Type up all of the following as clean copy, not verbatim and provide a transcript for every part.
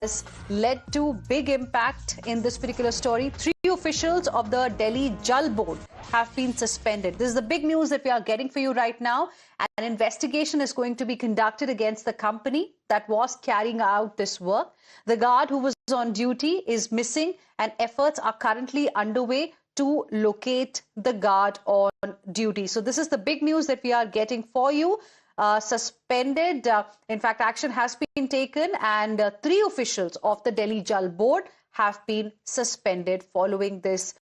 has led to big impact in this particular story. 3 officials of the Delhi Jal Board have been suspended. This is the big news that we are getting for you right now. An investigation is going to be conducted against the company that was carrying out this work. The guard who was on duty is missing, and efforts are currently underway to locate the guard on duty. So this is the big news that we are getting for you. Suspended. In fact, action has been taken, and 3 officials of the Delhi Jal Board have been suspended following this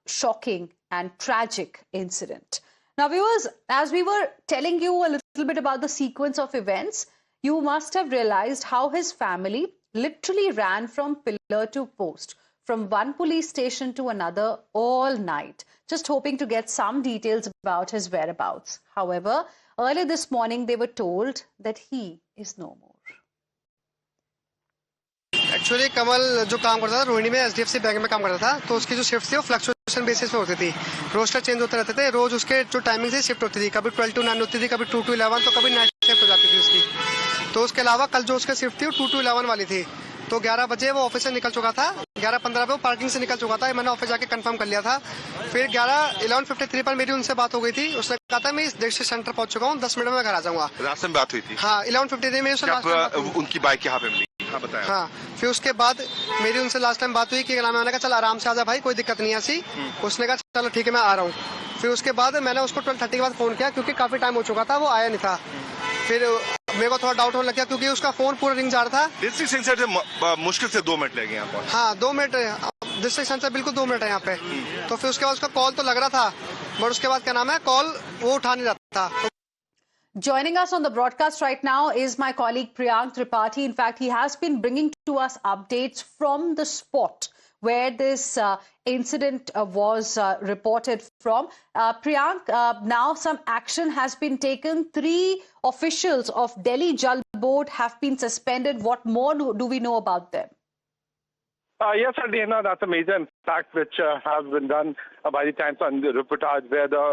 shocking and tragic incident. Now, viewers, as we were telling you a little bit about the sequence of events, you must have realized how his family literally ran from pillar to post, from one police station to another all night, just hoping to get some details about his whereabouts. However, early this morning, they were told that he is no more. Actually Kamal जो काम करता था रोहिणी में HDFC bank में काम करता था, तो उसकी जो शिफ्ट थी वो फ्लक्चुएशन बेसिस पे होती थी। रोस्टर चेंज होते रहते थे, रोज उसके जो टाइमिंग से शिफ्ट होती थी, कभी 12 to 9 होती थी, कभी 2 to 11, तो कभी नाइट शिफ्ट हो जाती थी उसकी। तो उसके अलावा कल जो उसकी शिफ्ट थी वो 2 to 11 वाली थी। तो 11 बजे वो ऑफिस से निकल चुका था, 11:15 पे वो पार्किंग से निकल चुका था। मैंने ऑफिस जाके कंफर्म कर लिया था। फिर 11:53 पर मेरी उनसे बात हो गई थी। उसने कहा था मैं इस डिस्ट्रिक्ट सेंटर पहुंच चुका हूँ, 10 मिनट में मैं घर आ जाऊंगा। रात में बात हुई थी? हाँ, 11:53 में उनकी बाइक यहाँ पे मिली। हाँ, बताया। हाँ, फिर उसके बाद मेरी उनसे लास्ट टाइम बात हुई कि मैंने कहा चल आराम से आजा भाई, कोई दिक्कत नहीं है ऐसी। उसने कहा चलो ठीक है मैं आ रहा हूँ। फिर उसके बाद मैंने उसको 12:30 के बाद फोन किया, क्योंकि काफी टाइम हो चुका था, वो आया नहीं था। फिर मेरे को थोड़ा डाउट होने लग गया, क्योंकि उसका फोन पूरा रिंग जा रहा था। डिस्ट्रिक्ट सेंटर से मुश्किल से 2 मिनट लगे यहाँ पर। हाँ, 2 मिनट डिस्ट्रिक्ट सेंटर बिल्कुल 2 मिनट है यहाँ पे। तो फिर उसके बाद उसका कॉल तो लग रहा था, बट उसके बाद क्या नाम है, कॉल वो उठा नहीं रहा था। Joining us on the broadcast right now is my colleague Priyank Tripathi. In fact, he has been bringing to us updates from the spot where this incident was reported from. Priyank, now some action has been taken. 3 officials of Delhi Jal Board have been suspended. What more do we know about them? Yes, Adina, that's a major fact which has been done by the Times on the reportage, where the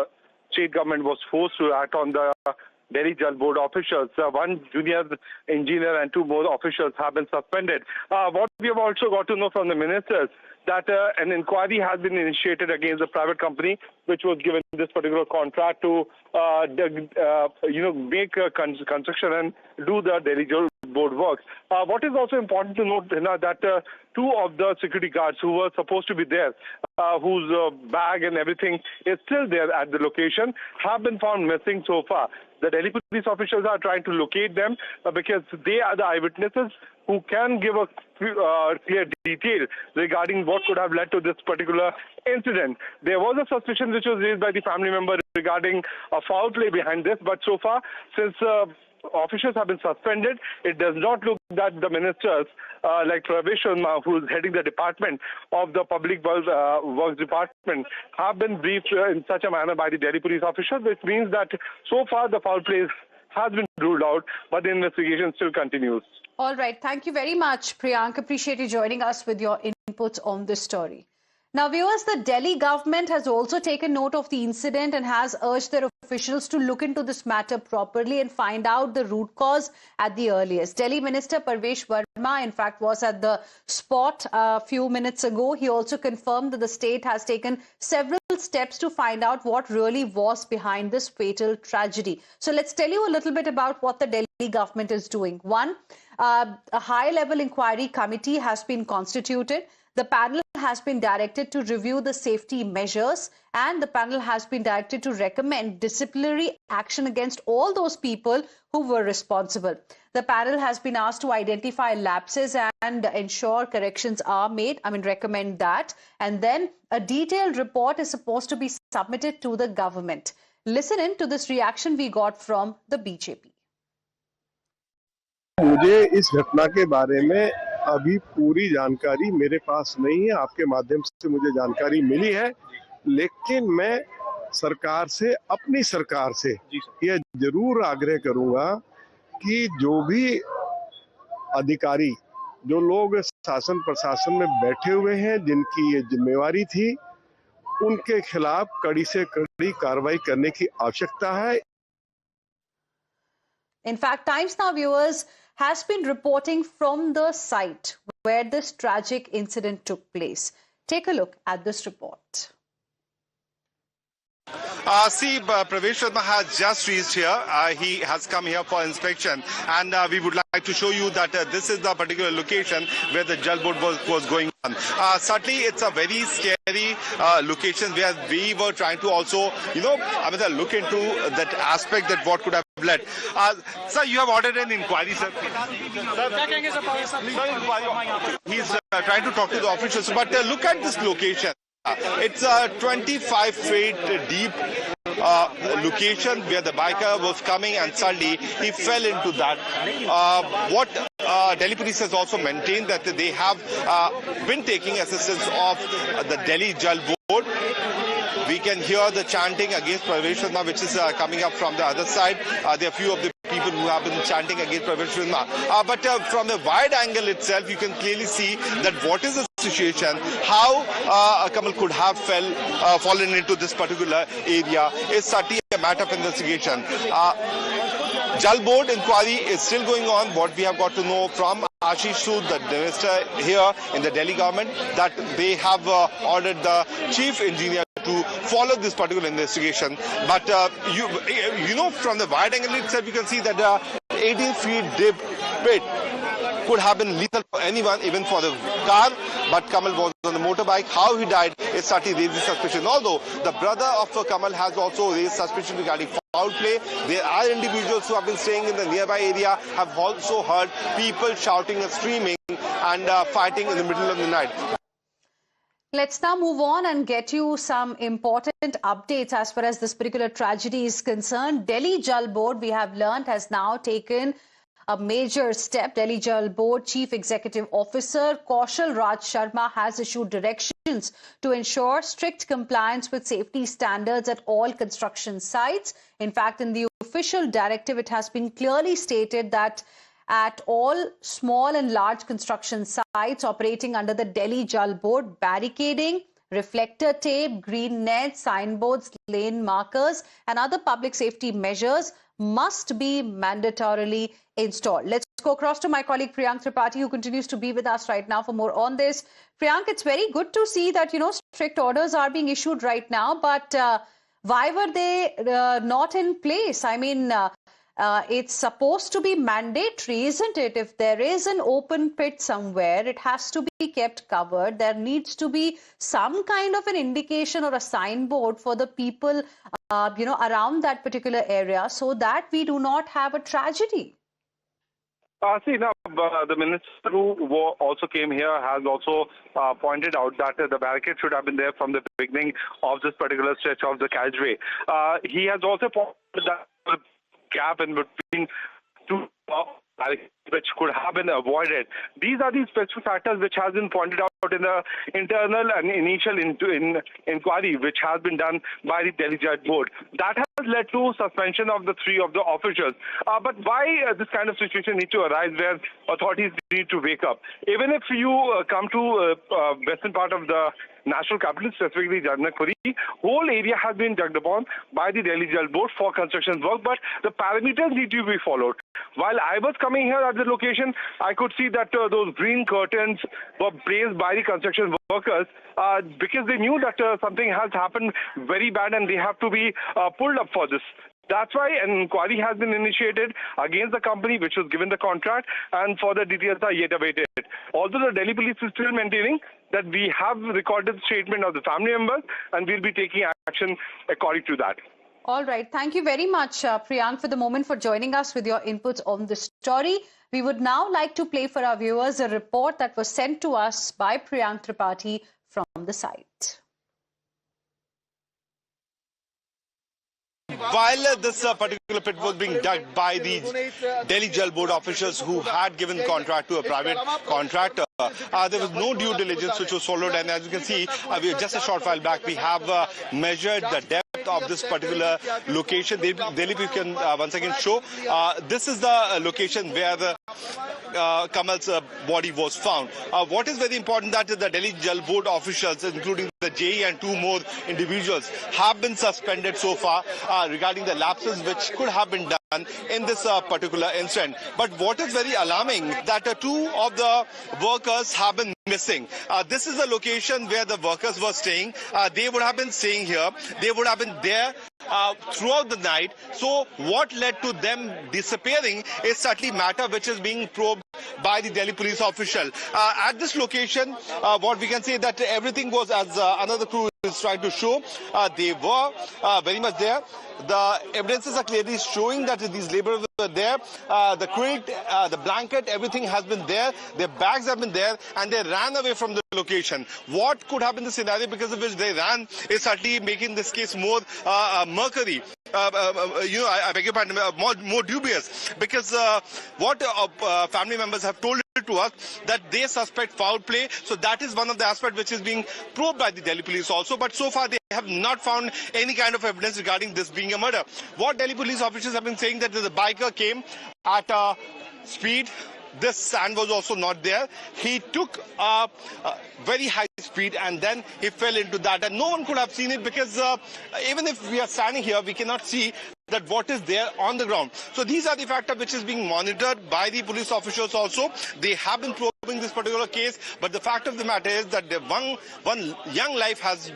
state government was forced to act on the Delhi Jal Board officials. 1 junior engineer and 2 more officials have been suspended. What we have also got to know from the ministers, that an inquiry has been initiated against the private company which was given this particular contract to make construction and do the Delhi Jal Board works. What is also important to note, that 2 of the security guards who were supposed to be there, whose bag and everything is still there at the location, have been found missing so far. The Delhi police officials are trying to locate them because they are the eyewitnesses who can give a clear detail regarding what could have led to this particular incident. There was a suspicion which was raised by the family member regarding a foul play behind this, but so far, since officials have been suspended, it does not look that the ministers like Pravesh Sharma, who is heading the department of the Public Works Department, have been briefed in such a manner by the Delhi police officials, which means that so far the foul play has been ruled out, but the investigation still continues. All right. Thank you very much, Priyank. Appreciate you joining us with your inputs on this story. Now, viewers, the Delhi government has also taken note of the incident and has urged their officials to look into this matter properly and find out the root cause at the earliest. Delhi Minister Pravesh Verma, in fact, was at the spot a few minutes ago. He also confirmed that the state has taken several steps to find out what really was behind this fatal tragedy. So let's tell you a little bit about what the Delhi government is doing. One, a high-level inquiry committee has been constituted. The panel has been directed to review the safety measures, and the panel has been directed to recommend disciplinary action against all those people who were responsible. The panel has been asked to identify lapses and ensure corrections are made. Recommend that. And then a detailed report is supposed to be submitted to the government. Listen in to this reaction we got from the BJP. मुझे इस घटना के बारे में अभी पूरी जानकारी मेरे पास नहीं है। आपके माध्यम से मुझे जानकारी मिली है, लेकिन मैं सरकार से, अपनी सरकार से यह जरूर आग्रह करूंगा कि जो भी अधिकारी, जो लोग शासन प्रशासन में बैठे हुए हैं, जिनकी ये जिम्मेवारी थी, उनके खिलाफ कड़ी से कड़ी कार्रवाई करने की आवश्यकता है। In fact, Times Now viewers has been reporting from the site where this tragic incident took place. Take a look at this report. Pravesh Sharma has just reached here. He has come here for inspection, and we would like to show you that this is the particular location where the Jal board was going on. Certainly, it's a very scary location where we were trying to also, look into that aspect that what could have led. Sir, you have ordered an inquiry, sir. He's trying to talk to the officials, but look at this location. It's a 25 feet deep location where the biker was coming and suddenly he fell into that. What Delhi police has also maintained that they have been taking assistance of the Delhi Jal board. We can hear the chanting against Pravesh Sharma, which is coming up from the other side. There are few of the people who have been chanting against Pravesh Sharma. But from a wide angle itself, you can clearly see that what is the situation, how Kamal could have fallen into this particular area is certainly a matter of investigation. Jal board inquiry is still going on. What we have got to know from Ashish Sood, the minister here in the Delhi government, that they have ordered the chief engineer to follow this particular investigation. But from the wide angle itself, you can see that 18 feet deep pit could have been lethal for anyone, even for the car. But Kamal was on the motorbike. How he died is certainly raising suspicion. Although the brother of Kamal has also raised suspicion regarding foul play. There are individuals who have been staying in the nearby area, have also heard people shouting and screaming and fighting in the middle of the night. Let's now move on and get you some important updates as far as this particular tragedy is concerned. Delhi Jal Board, we have learned, has now taken a major step. Delhi Jal Board Chief Executive Officer Kaushal Raj Sharma has issued directions to ensure strict compliance with safety standards at all construction sites. In fact, in the official directive, it has been clearly stated that at all small and large construction sites operating under the Delhi Jal Board, barricading, reflector tape, green nets, signboards, lane markers and other public safety measures must be mandatorily installed. Let's go across to my colleague Priyank Tripathi, who continues to be with us right now for more on this. Priyank, it's very good to see that, strict orders are being issued right now, but why were they not in place? I mean, it's supposed to be mandatory, isn't it? If there is an open pit somewhere, it has to be kept covered. There needs to be some kind of an indication or a signboard for the people, around that particular area so that we do not have a tragedy. The minister who also came here has also pointed out that the barricade should have been there from the beginning of this particular stretch of the carriageway. He has also pointed that the gap in between two which could have been avoided. These are the specific factors which has been pointed out in the internal and initial inquiry which has been done by the Delhi Jal Board. That has led to suspension of the three of the officials. But why this kind of situation need to arise where authorities need to wake up? Even if you come to western part of the national capital, specifically Jagannath-Puri, whole area has been dug upon by the Delhi Jal Board for construction work, but the parameters need to be followed. While I was coming here at the location, I could see that those green curtains were placed by the construction workers because they knew that something has happened very bad and they have to be pulled up for this. That's why an inquiry has been initiated against the company which was given the contract, and further details are yet awaited. Although the Delhi police is still maintaining that we have recorded the statement of the family members and we'll be taking action according to that. All right. Thank you very much, Priyank, for the moment, for joining us with your inputs on the story. We would now like to play for our viewers a report that was sent to us by Priyank Tripathi from the site. While this particular pit was being dug by the Delhi Jal Board officials who had given contract to a private contractor, there was no due diligence which was followed. And as you can see, just a short while back, we have measured the depth of this particular location. Delhi, we can once again show. This is the location where the Kamal's body was found. What is very important that the Delhi Jal Board officials, including the JE and two more individuals have been suspended so far regarding the lapses which could have been done in this particular incident. But what is very alarming that two of the workers have been missing. This is the location where the workers were staying. They would have been staying here. They would have been there throughout the night. So what led to them disappearing is certainly matter which is being probed by the Delhi police official. At this location, what we can say that everything was as another crew is trying to show. They were very much there. The evidences are clearly showing that these laborers were there. The crate, the blanket, everything has been there. Their bags have been there, and they ran away from the location. What could have been the scenario because of which they ran is certainly making this case more murky. I beg your pardon, more dubious, because what family members have told to us that they suspect foul play. So that is one of the aspects which is being probed by the Delhi police also. But so far they have not found any kind of evidence regarding this being a murder. What Delhi police officials have been saying that the biker came at speed. This sand was also not there. He took a very high speed and then he fell into that. And no one could have seen it because even if we are standing here, we cannot see that what is there on the ground. So these are the factors which is being monitored by the police officials also. They have been probing this particular case, but the fact of the matter is that one young life has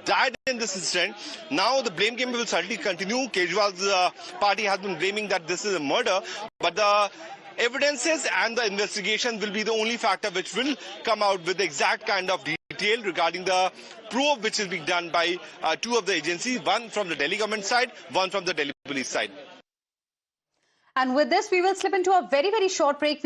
died in this incident. Now the blame game will certainly continue. Kejriwal's party has been blaming that this is a murder, but the evidences and the investigation will be the only factor which will come out with the exact kind of detail regarding the probe which is being done by two of the agencies, one from the Delhi government side, one from the Delhi police side. And with this, we will slip into a very, very short break.